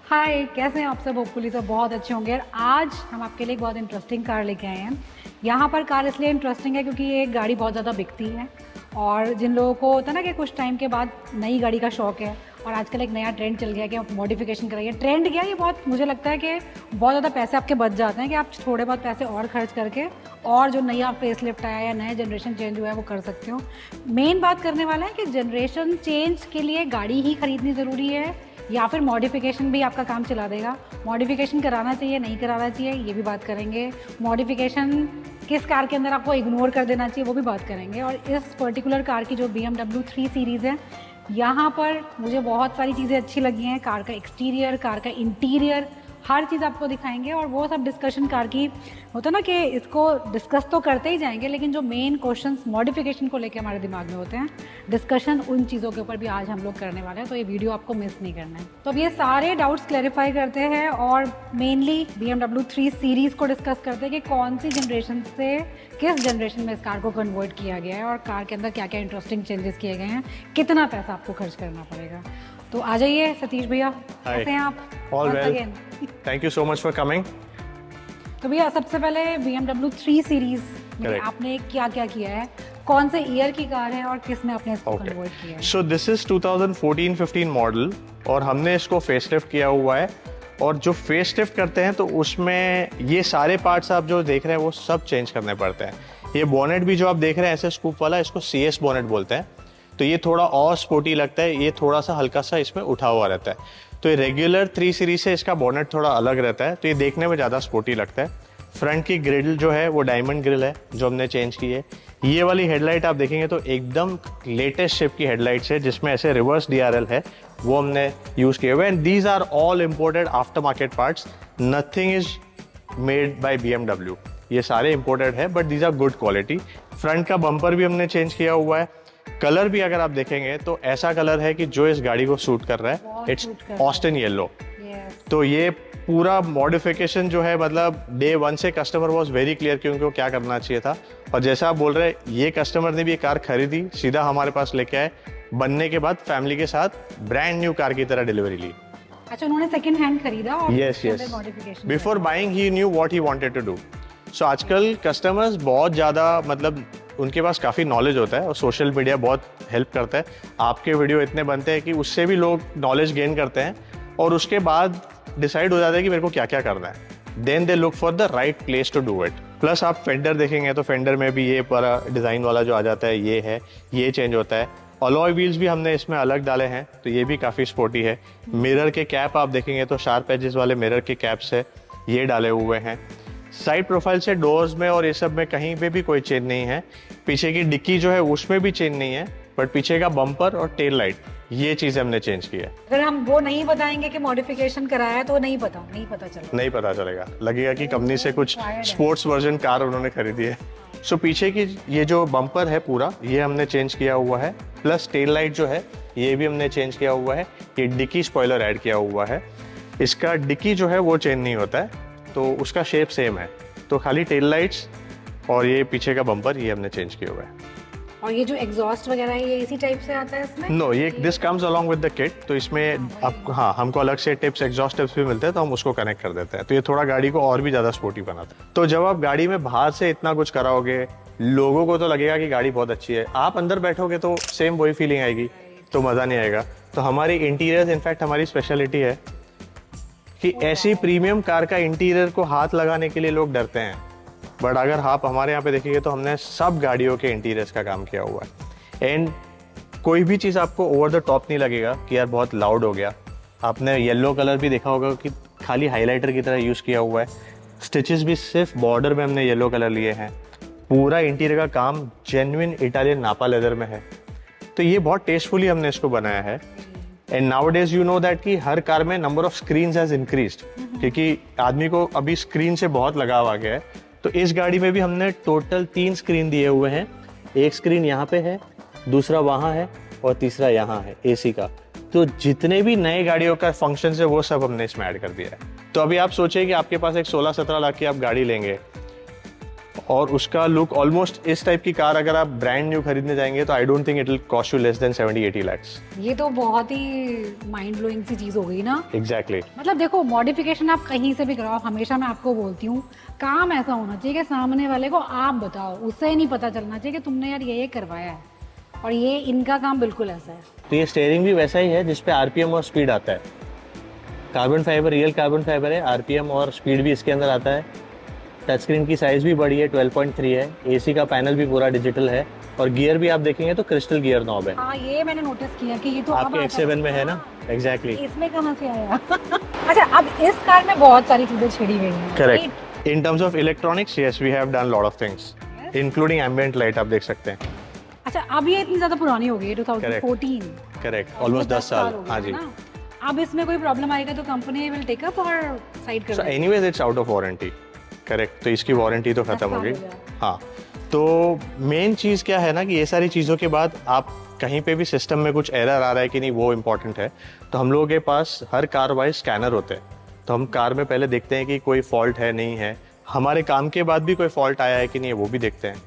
हाय, कैसे हैं आप सब? होपफुली सब बहुत अच्छे होंगे। और आज हम आपके लिए एक बहुत इंटरेस्टिंग कार लेके आए हैं। यहाँ पर कार इसलिए इंटरेस्टिंग है क्योंकि ये गाड़ी बहुत ज़्यादा बिकती है, और जिन लोगों को होता है ना कि कुछ टाइम के बाद नई गाड़ी का शौक है, और आजकल एक नया ट्रेंड चल गया कि आप मॉडिफिकेशन कराइए। ट्रेंड क्या है, ये बहुत मुझे लगता है कि बहुत ज़्यादा पैसे आपके बच जाते हैं कि आप थोड़े बहुत पैसे और खर्च करके और जो नया फेस लिफ्ट आया या नया जनरेशन चेंज हुआ है वो कर सकते हो। मेन बात करने वाला है कि जनरेशन चेंज के लिए गाड़ी ही खरीदनी ज़रूरी है या फिर मॉडिफिकेशन भी आपका काम चला देगा। मॉडिफिकेशन कराना चाहिए, नहीं कराना चाहिए, ये भी बात करेंगे। मॉडिफिकेशन किस कार के अंदर आपको इग्नोर कर देना चाहिए वो भी बात करेंगे। और इस पर्टिकुलर कार की जो BMW 3 सीरीज़ है, यहाँ पर मुझे बहुत सारी चीज़ें अच्छी लगी हैं। कार का एक्सटीरियर, कार का इंटीरियर, हर चीज़ आपको दिखाएंगे। और वो सब डिस्कशन कार की होता है ना कि इसको डिस्कस तो करते ही जाएंगे, लेकिन जो मेन क्वेश्चंस मॉडिफिकेशन को लेकर हमारे दिमाग में होते हैं, डिस्कशन उन चीज़ों के ऊपर भी आज हम लोग करने वाले हैं। तो ये वीडियो आपको मिस नहीं करना है। तो अब ये सारे डाउट्स क्लैरिफाई करते हैं और मेनली BMW 3 सीरीज़ को डिस्कस करते हैं कि कौन सी जनरेशन से किस जनरेशन में इस कार को कन्वर्ट किया गया है और कार के अंदर क्या क्या इंटरेस्टिंग चेंजेस किए गए हैं, कितना पैसा आपको खर्च करना पड़ेगा। तो आ जाइए सतीश भैया, कैसे हैं आप? All well. Thank you so much for coming. तो भैया सबसे पहले BMW 3 सीरीज में Correct. आपने क्या क्या किया है, कौन से ईयर की कार है और किस में आपने इसको कन्वर्ट किया है? So this is 2014-15 मॉडल और हमने इसको फेसलिफ्ट किया हुआ है। और जो फेसलिफ्ट करते हैं तो उसमें ये सारे पार्ट्स आप जो देख रहे हैं वो सब चेंज करने पड़ते हैं। ये बोनेट भी जो आप देख रहे हैं ऐसे स्कूप वाला, इसको CS बोनेट बोलते हैं। तो ये थोड़ा और स्पोर्टी लगता है, ये थोड़ा सा हल्का सा इसमें उठा हुआ रहता है। तो ये रेगुलर 3 सीरीज से इसका बोनेट थोड़ा अलग रहता है, तो ये देखने में ज़्यादा स्पोर्टी लगता है। फ्रंट की ग्रिल जो है वो डायमंड ग्रिल है जो हमने चेंज की है। ये वाली हेडलाइट आप देखेंगे तो एकदम लेटेस्ट शेप की हेडलाइट्स है जिसमें ऐसे रिवर्स DRL है, वो हमने यूज़ किए हुए। And these are all imported aftermarket parts, nothing is made by BMW। ये सारे इम्पोर्टेड है but these are good quality. Front का बम्पर भी हमने चेंज किया हुआ है। कलर भी अगर आप देखेंगे तो ऐसा कलर है कि जो इस गाड़ी को सूट कर रहा है, इट्स ऑस्टिन येलो। तो ये पूरा मॉडिफिकेशन जो है, मतलब डे 1 से कस्टमर वाज वेरी क्लियर कि उनको क्या करना चाहिए था। और जैसा आप बोल रहे हैं, ये कस्टमर ने भी ये कार खरीदी, सीधा हमारे पास लेके आए, बनने के बाद फैमिली के साथ ब्रांड न्यू कार की तरह डिलीवरी ली। अच्छा, उन्होंने सेकंड हैंड खरीदा और yes yes, before buying he knew what he wanted to do. So आजकल कस्टमर्स बहुत ज़्यादा, मतलब उनके पास काफ़ी नॉलेज होता है और सोशल मीडिया बहुत हेल्प करता है। आपके वीडियो इतने बनते हैं कि उससे भी लोग नॉलेज गेन करते हैं और उसके बाद डिसाइड हो जाता है कि मेरे को क्या क्या करना है। Then they look for the right place to do it. Plus आप फेंडर देखेंगे तो फेंडर में भी ये पूरा डिज़ाइन वाला जो आ जाता है ये है, ये चेंज होता है। अलॉय व्हील्स भी हमने इसमें अलग डाले हैं, तो ये भी काफ़ी स्पोर्टी है। मिरर के कैप आप देखेंगे तो शार्प एजेस वाले मिरर के कैप्स है, ये डाले हुए हैं। साइड प्रोफाइल से डोर्स में और ये सब में कहीं पे भी कोई चेंज नहीं है। पीछे की डिक्की जो है उसमें भी चेंज नहीं है, बट पीछे का बम्पर और टेल लाइट, ये चीज़ हमने चेंज की है। अगर हम वो नहीं बताएंगे कि मॉडिफिकेशन कराया है तो नहीं पता चलेगा। नहीं पता चलेगा, लगेगा कि कंपनी से कुछ स्पोर्ट्स वर्जन कार उन्होंने खरीदी है। सो पीछे की ये जो बम्पर है पूरा, ये हमने चेंज किया हुआ है। प्लस टेल लाइट जो है ये भी हमने चेंज किया हुआ है। ये डिक्की स्पॉइलर ऐड किया हुआ है। इसका डिक्की जो है वो चेंज नहीं होता है, तो उसका शेप सेम है। तो खाली टेल लाइट्स और ये पीछे का बम्पर ये हमने चेंज किया हुआ है। और ये जो एग्जॉस्ट वगैरह है ये इसी टाइप से आता है इसमें? नो, ये this comes along with the kit. तो इसमें आप, हाँ, हमको अलग से टिप्स, एग्जॉस्ट टिप्स भी मिलते हैं, तो हम उसको कनेक्ट कर देते हैं। तो ये थोड़ा गाड़ी को और भी ज़्यादा स्पोर्टी बनाता है। तो जब आप गाड़ी में बाहर से इतना कुछ कराओगे, लोगों को तो लगेगा कि गाड़ी बहुत अच्छी है, आप अंदर बैठोगे तो सेम वही फीलिंग आएगी, तो मज़ा नहीं आएगा। तो हमारी इंटीरियर, इनफैक्ट हमारी स्पेशलिटी है कि ऐसी प्रीमियम कार का इंटीरियर को हाथ लगाने के लिए लोग डरते हैं, बट अगर आप हमारे यहाँ पे देखेंगे तो हमने सब गाड़ियों के इंटीरियर्स का काम किया हुआ है। एंड कोई भी चीज़ आपको ओवर द टॉप नहीं लगेगा कि यार बहुत लाउड हो गया। आपने येलो कलर भी देखा होगा कि खाली हाईलाइटर की तरह यूज़ किया हुआ है। स्टिचेस भी सिर्फ बॉर्डर में हमने येलो कलर लिए हैं। पूरा इंटीरियर का काम जेन्युइन इटालियन नापा लेदर में है। तो ये बहुत टेस्टफुली हमने इसको बनाया है। And now days you know that कि हर कार में number of screen has increased, क्योंकि आदमी को अभी स्क्रीन से बहुत लगाव आ गया है। तो इस गाड़ी में भी हमने टोटल 3 स्क्रीन दिए हुए हैं। एक स्क्रीन यहाँ पे है, दूसरा वहाँ है और तीसरा यहाँ है AC का। तो जितने भी नए गाड़ियों का फंक्शन है वो सब हमने इसमें ऐड कर दिया है। तो अभी आप सोचिए कि आपके पास एक 16-17 लाख की आप गाड़ी लेंगे, और उसका लुक ऑलमोस्ट इस टाइप की कार अगर आप ब्रांड न्यू खरीदने जाएंगे तो I don't think it will cost you less than 70-80 lakhs। ये तो बहुत ही माइंड ब्लोइंग सी चीज हो गई ना। एग्जैक्टली। मतलब देखो, मॉडिफिकेशन आप कहीं से भी कराओ, हमेशा मैं आपको बोलती हूँ, काम ऐसा होना चाहिए कि सामने वाले को आप बताओ, उससे नहीं पता चलना चाहिए कि तुमने यार ये करवाया है, और ये इनका काम बिल्कुल ऐसा है। तो ये स्टीयरिंग भी वैसा ही है जिसपे आरपीएम और स्पीड आता है। Carbon fibre, real carbon fibre है, आरपीएम और स्पीड भी इसके अंदर आता है। टच स्क्रीन की साइज भी बड़ी है, 12.3 है। एसी का पैनल भी पूरा डिजिटल है, और गियर भी आप देखेंगे तो क्रिस्टल गियर नॉब है। हाँ, ये मैंने नोटिस किया कि ये तो आपके X7 में है ना। एग्जैक्टली। इसमें कहाँ से आया? अच्छा, अब इस कार में बहुत सारी चीजें छेड़ी गई हैं। Correct. In terms of electronics, yes, we have done lot of things, including ambient light, आप देख सकते हैं। अच्छा, अब ये इतनी ज्यादा पुरानी हो गई है, 2014। करेक्ट, ऑलमोस्ट 10 साल। हो गया हाँ है जी। ना? अब इसमें कोई प्रॉब्लम आएगा तो कंपनी विल टेक अप और साइड कर सो देगी। Anyways it's out of warranty. Correct, तो इसकी वारंटी तो खत्म हो गई। हाँ, तो मेन चीज़ क्या है ना कि ये सारी चीज़ों के बाद आप कहीं पे भी सिस्टम में कुछ एरर आ रहा है कि नहीं, वो इम्पोर्टेंट है। तो हम लोगों के पास हर कार वाइज स्कैनर होते हैं, तो हम कार में पहले देखते हैं कि कोई फॉल्ट है नहीं है। हमारे काम के बाद भी कोई फॉल्ट आया है कि नहीं, वो भी देखते हैं,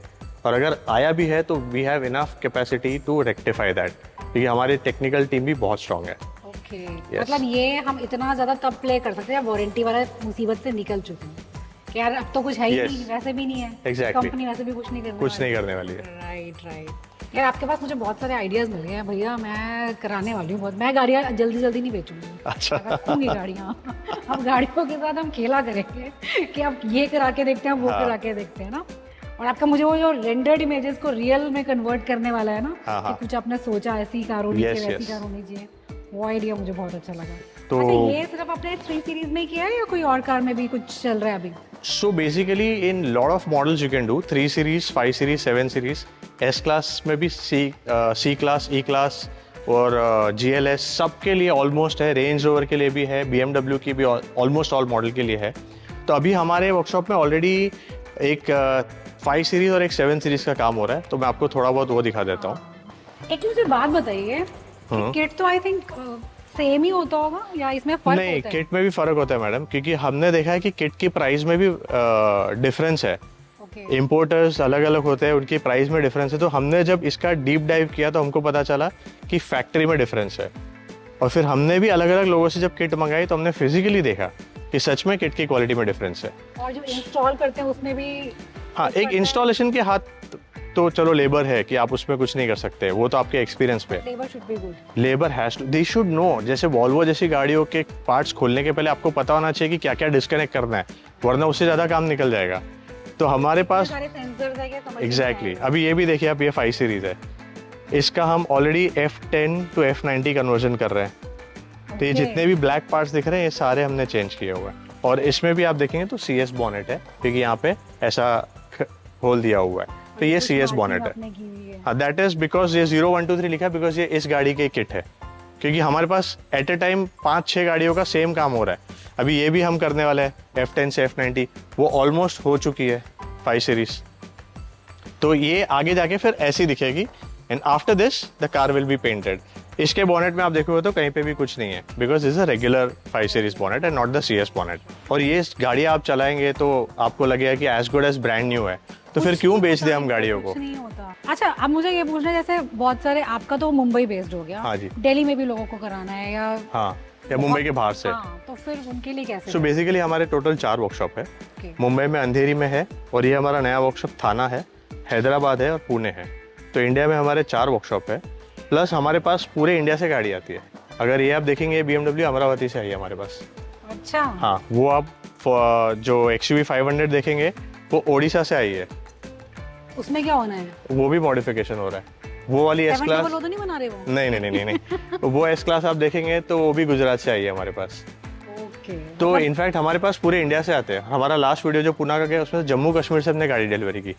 और अगर आया भी है तो we have enough capacity to rectify that, क्योंकि हमारी टेक्निकल टीम भी बहुत स्ट्रांग है। Okay, Yes. मतलब ये हम इतना ज्यादा तब प्ले कर सकते हैं वारंटी वाला मुसीबत से निकल चुके हैं कि यार अब तो कुछ है ही Yes. नहीं, वैसे भी नहीं है। Exactly. कंपनी वैसे भी कुछ नहीं करने वाली है। राइट। यार आपके पास मुझे बहुत सारे आइडियाज मिल गए हैं भैया, मैं कराने वाली हूँ बहुत। मैं गाड़ियाँ जल्दी जल्दी नहीं बेचूंगी, अच्छा। रखूंगी गाड़ियाँ। अब गाड़ियों के साथ हम खेला करेंगे कि अब ये करा के देखते हैं, वो हाँ। करा के देखते हैं ना। और आपका मुझे वो जो रेंडर्ड इमेजेस को रियल में कन्वर्ट करने वाला है ना, हाँ, हाँ। कि कुछ आपने सोचा ऐसी कार होनी Yes, चाहिए, वैसी yes. कार होनी चाहिए, वो आइडिया मुझे बहुत अच्छा लगा। तो- अच्छा, ये सिर्फ आपने 3 सीरीज में ही किया है या कोई और कार में भी कुछ चल रहा है अभी? So basically in lot of models you can do 3 series, 5 series, 7 series, S class में भी C class, E class और GLS सबके लिए ऑलमोस्ट है। रेंज रोवर के लिए भी है, BMW की भी ऑलमोस्ट ऑल मॉडल के लिए है। तो अभी हमारे वर्कशॉप में ऑलरेडी एक 5 सीरीज और एक 7 सीरीज का काम हो रहा है, तो मैं आपको थोड़ा बहुत वो दिखा देता हूँ। एक मुझे बात बताइए, किट तो आई थिंक सेम ही होता होगा या इसमें फर्क नहीं, होता है? किट में भी फर्क होता है मैडम, क्योंकि हमने देखा है कि किट की प्राइस में भी डिफरेंस है। ओके, इम्पोर्टर्स अलग अलग होते हैं, उनकी प्राइस में डिफरेंस है। तो हमने जब इसका डीप डाइव किया तो हमको पता चला कि फैक्ट्री में डिफरेंस है, और फिर हमने भी अलग अलग लोगों से जब किट मंगाई तो हमने फिजिकली देखा कि सच में किट की क्वालिटी में डिफरेंस है। और जो इंस्टॉल करते हैं उसमें भी हाँ, एक इंस्टॉलेशन के हाथ तो चलो लेबर है कि आप उसमें कुछ नहीं कर सकते, वो तो आपके एक्सपीरियंस पे। Labour should be good. Labour has to, they should know. जैसे वॉल्वो जैसी गाड़ियों के पार्ट्स खोलने के पहले आपको पता होना चाहिए कि क्या क्या डिस्कनेक्ट करना है, वरना उससे ज़्यादा काम निकल जाएगा। तो हमारे पास सारे सेंसर्स है क्या, समझ एग्जैक्टली अभी ये भी देखिए आप, ये 5 सीरीज है, इसका हम already F10 to F90 conversion कर रहे हैं। तो ये जितने भी ब्लैक पार्ट्स दिख रहे हैं ये सारे हमने चेंज किए हुए हैं। और इसमें भी आप देखेंगे तो CS बॉनेट है, क्योंकि यहाँ पे ऐसा होल दिया हुआ है, तो ये CS बॉनेट है। हाँ, दैट इज बिकॉज ये 0123 लिखा है, बिकॉज ये इस गाड़ी के किट है, क्योंकि हमारे पास एट ए टाइम 5-6 गाड़ियों का सेम काम हो रहा है। अभी ये भी हम करने वाले हैं F10 से F90, वो ऑलमोस्ट हो चुकी है 5 सीरीज। तो ये आगे जाके फिर ऐसी दिखेगी, and after this the car will be painted. इसके बॉनेट में आप देखोगे तो कहीं पे भी कुछ नहीं है, because is a regular 5 series bonnet and not the CS bonnet. और ये गाड़ी आप चलाएंगे तो आपको लगेगा कि as good as brand new है, तो फिर क्यों बेच दें हम गाड़ियों को। कुछ नहीं होता। अच्छा, अब मुझे ये पूछना है, जैसे बहुत सारे, आपका तो मुंबई बेस्ड हो गया, हाँ जी। दिल्ली में भी लोगों को कराना है या हाँ, या मुंबई के बाहर से। हाँ, तो फिर उनके लिए कैसे? सो बेसिकली हमारे टोटल 4 वर्कशॉप है। Okay. मुंबई में अंधेरी में है, और ये हमारा नया वर्कशॉप थाना है, हैदराबाद है और पुणे है। तो इंडिया में हमारे 4 वर्कशॉप है, प्लस हमारे पास पूरे इंडिया से गाड़ी आती है। अगर ये आप देखेंगे BMW अमरावती से आई है हमारे पास। अच्छा, हाँ, वो आप जो XUV 500 देखेंगे वो ओडिशा से आई है, उसमें क्या होना है? वो भी मॉडिफिकेशन हो रहा है। वो वाली S 7 क्लास, डबल ओ तो नहीं बना रहे वो? नहीं नहीं नहीं नहीं, नहीं। वो S क्लास आप देखेंगे तो वो भी गुजरात से आई है हमारे पास। ओके, तो इनफैक्ट हमारे पास पूरे इंडिया से आते हैं। हमारा लास्ट वीडियो जो पुणे का गया उसमें जम्मू कश्मीर से हमने गाड़ी डिलीवरी की,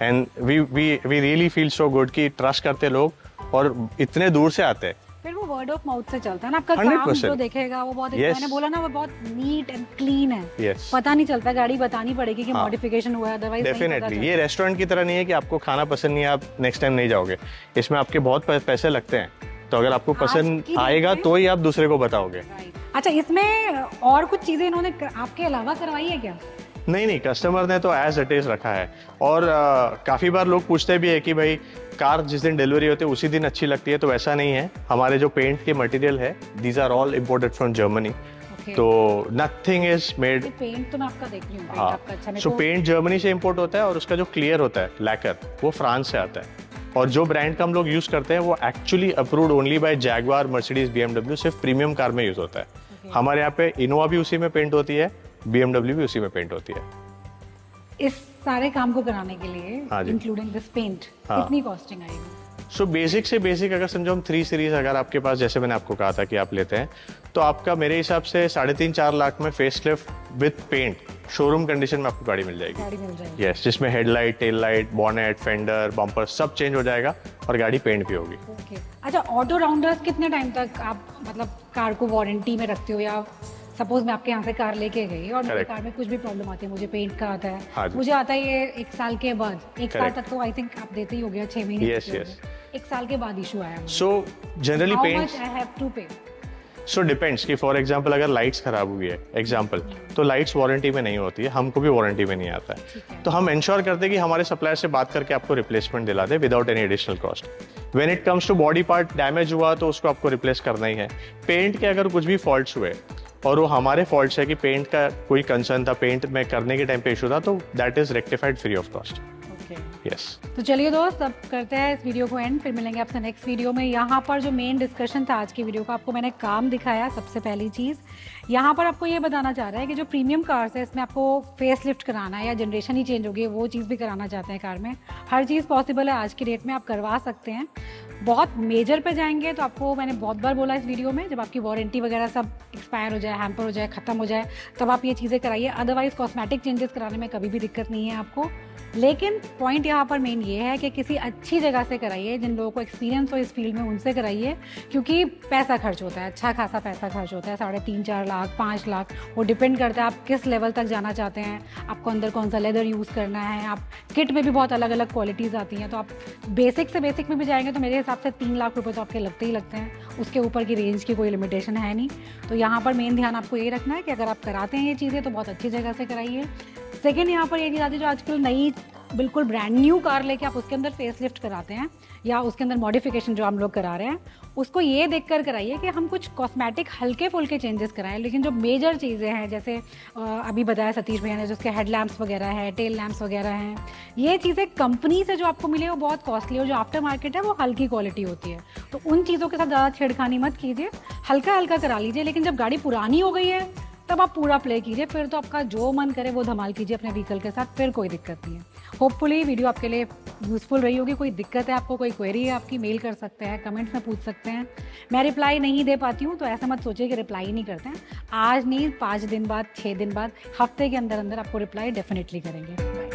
and we really feel so good कि ट्रस्ट करते लोग और इतने दूर से आते हैं। फिर वो वर्ड ऑफ माउथ से चलता है ना। आपका 100% काम जो देखेगा वो बहुत, Yes. मैंने बोला ना, वो बहुत नीट एंड क्लीन है। Yes. पता नहीं चलता, गाड़ी बतानी पड़ेगी कि हाँ। मॉडिफिकेशन हुआ है, अदरवाइज डेफिनेटली ये रेस्टोरेंट की तरह नहीं है कि आपको खाना पसंद नहीं है आप नेक्स्ट टाइम नहीं जाओगे। इसमें आपके बहुत पैसे लगते हैं, तो अगर आपको आज पसंद की आएगा डेट में- तो ही आप दूसरे को बताओगे। अच्छा, इसमें और कुछ चीजें इन्होंने आपके अलावा करवाई है क्या? नहीं नहीं, कस्टमर ने तो एज इट इज रखा है। और काफ़ी बार लोग पूछते भी है कि भाई कार जिस दिन डिलीवरी होती है उसी दिन अच्छी लगती है, तो वैसा नहीं है। हमारे जो पेंट के मटेरियल है, these are all imported from Germany, तो नथिंग इज मेड। पेंट तो मैं आपका देख रही हूँ, पेंट हाँ, आपका अच्छा सो पेंट जर्मनी से इम्पोर्ट होता है, और उसका जो क्लियर होता है लैकर वो फ्रांस से आता है। और जो ब्रांड का हम लोग यूज़ करते हैं वो actually approved only by Jaguar, Mercedes, BMW, सिर्फ प्रीमियम कार में यूज़ होता है। हमारे यहाँ पे इनोवा भी उसी में पेंट होती है, BMW भी उसी में पेंट होती है। इस सारे काम को कराने के लिए हाँ जी। इंक्लूडिंग दिस पेंट हाँ। कितनी कॉस्टिंग आएगी? सो बेसिक से बेसिक अगर समझो हम 3 सीरीज अगर आपके पास, जैसे मैंने आपको कहा था कि आप लेते हैं, तो आपका मेरे हिसाब से 3.5-4 लाख में facelift with paint showroom condition में आपको गाड़ी मिल जाएगी। गाड़ी मिल जाएगी। यस, जिसमें headlight, tail light, bonnet, fender, bumper सब चेंज हो जाएगा और गाड़ी पेंट भी होगी। ओके, अच्छा, ऑटो राउंडर्स कितने टाइम तक आप मतलब कार को वारंटी में रखते हो? या सपोज मैं आपके यहाँ से कार लेके गई और मेरी Correct. कार में कुछ भी प्रॉब्लम आती है, मुझे पेंट का आता हाँ है, जी। मुझे आता है ये 1 साल के बाद, 1 साल Correct. तक तो आई थिंक आप देते ही हो गया, 6 महीने Yes, तक हो yes. गए। 1 साल के बाद इशू आया मुझे, so generally how paint, much I have to pay? So depends कि फॉर एग्जांपल अगर लाइट्स खराब हुई है एग्जांपल, तो लाइट्स वारंटी में नहीं होती है, हमको भी वारंटी में नहीं आता है। तो हम इंश्योर करते हैं कि हमारे सप्लायर से बात करके आपको रिप्लेसमेंट दिला दे without any additional cost. When it comes to body part damage हुआ तो उसको आपको रिप्लेस करना ही है। पेंट के अगर कुछ भी फॉल्ट्स हुए और वो हमारे फॉल्ट्स है कि पेंट का कोई कंसर्न था, पेंट में करने के टाइम पे इशू था, तो that is rectified free of cost. Yes. तो चलिए दोस्त, अब करते हैं इस वीडियो को एंड, फिर मिलेंगे आपसे नेक्स्ट वीडियो में। यहाँ पर जो मेन डिस्कशन था आज की वीडियो का, आपको मैंने काम दिखाया। सबसे पहली चीज़ यहाँ पर आपको ये बताना चाह रहा है कि जो प्रीमियम कार्स है इसमें आपको फेस लिफ्ट कराना है या जनरेशन ही चेंज होगी, वो चीज़ भी कराना चाहते हैं कार में। हर चीज़ पॉसिबल है आज की डेट में, आप करवा सकते हैं। बहुत मेजर पे जाएंगे तो आपको मैंने बहुत बार बोला इस वीडियो में, जब आपकी वारंटी वगैरह सब एक्सपायर हो जाए, हैम्पर हो जाए, ख़त्म हो जाए, तब आप ये चीज़ें कराइए। अदरवाइज कॉस्मेटिक चेंजेस कराने में कभी भी दिक्कत नहीं है आपको। लेकिन पॉइंट यहाँ पर मेन ये है कि किसी अच्छी जगह से कराइए, जिन लोगों को एक्सपीरियंस हो इस फील्ड में उनसे कराइए, क्योंकि पैसा खर्च होता है, अच्छा खासा पैसा खर्च होता है, 3.5-4 लाख, 5 लाख, वो डिपेंड करता है आप किस लेवल तक जाना चाहते हैं, आपको अंदर कौन सा लेदर यूज़ करना है। आप किट में भी बहुत अलग अलग क्वालिटीज़ आती हैं, तो आप बेसिक से बेसिक में भी जाएंगे तो मेरे हिसाब से 3 लाख रुपये तो आपके लगते ही लगते हैं, उसके ऊपर की रेंज की कोई लिमिटेशन है नहीं। तो यहाँ पर मेन ध्यान आपको ये रखना है कि अगर आप कराते हैं ये चीज़ें तो बहुत अच्छी जगह से कराइए। सेकेंड, यहाँ पर ये चीज़ आती है, जो आजकल नई बिल्कुल ब्रांड न्यू कार लेके आप उसके अंदर फेस लिफ्ट कराते हैं या उसके अंदर मॉडिफिकेशन जो हम लोग करा रहे हैं, उसको ये देखकर कराइए कि हम कुछ कॉस्मेटिक हल्के फुल्के चेंजेस कराएं। लेकिन जो मेजर चीज़ें हैं, जैसे अभी बताया सतीश भैया ने, जो उसके हेड लैम्प्स वगैरह है, टेल लैम्प्स वगैरह हैं, ये चीज़ें कंपनी से जो आपको मिले वो बहुत कॉस्टली, और जो आफ्टर मार्केट है वो हल्की क्वालिटी होती है। तो उन चीज़ों के साथ ज़्यादा छेड़खानी मत कीजिए, हल्का हल्का करा लीजिए। लेकिन जब गाड़ी पुरानी हो गई है तब आप पूरा प्ले कीजिए, फिर तो आपका जो मन करे वो धमाल कीजिए अपने व्हीकल के साथ, फिर कोई दिक्कत नहीं है। होपफुली वीडियो आपके लिए यूज़फुल रही होगी। कोई दिक्कत है आपको, कोई क्वेरी है आपकी, मेल कर सकते हैं, कमेंट्स में पूछ सकते हैं। मैं रिप्लाई नहीं दे पाती हूँ तो ऐसा मत सोचिए कि रिप्लाई ही नहीं करते हैं। आज नहीं, 5 दिन बाद, 6 दिन बाद, हफ्ते के अंदर अंदर आपको रिप्लाई डेफिनेटली करेंगे।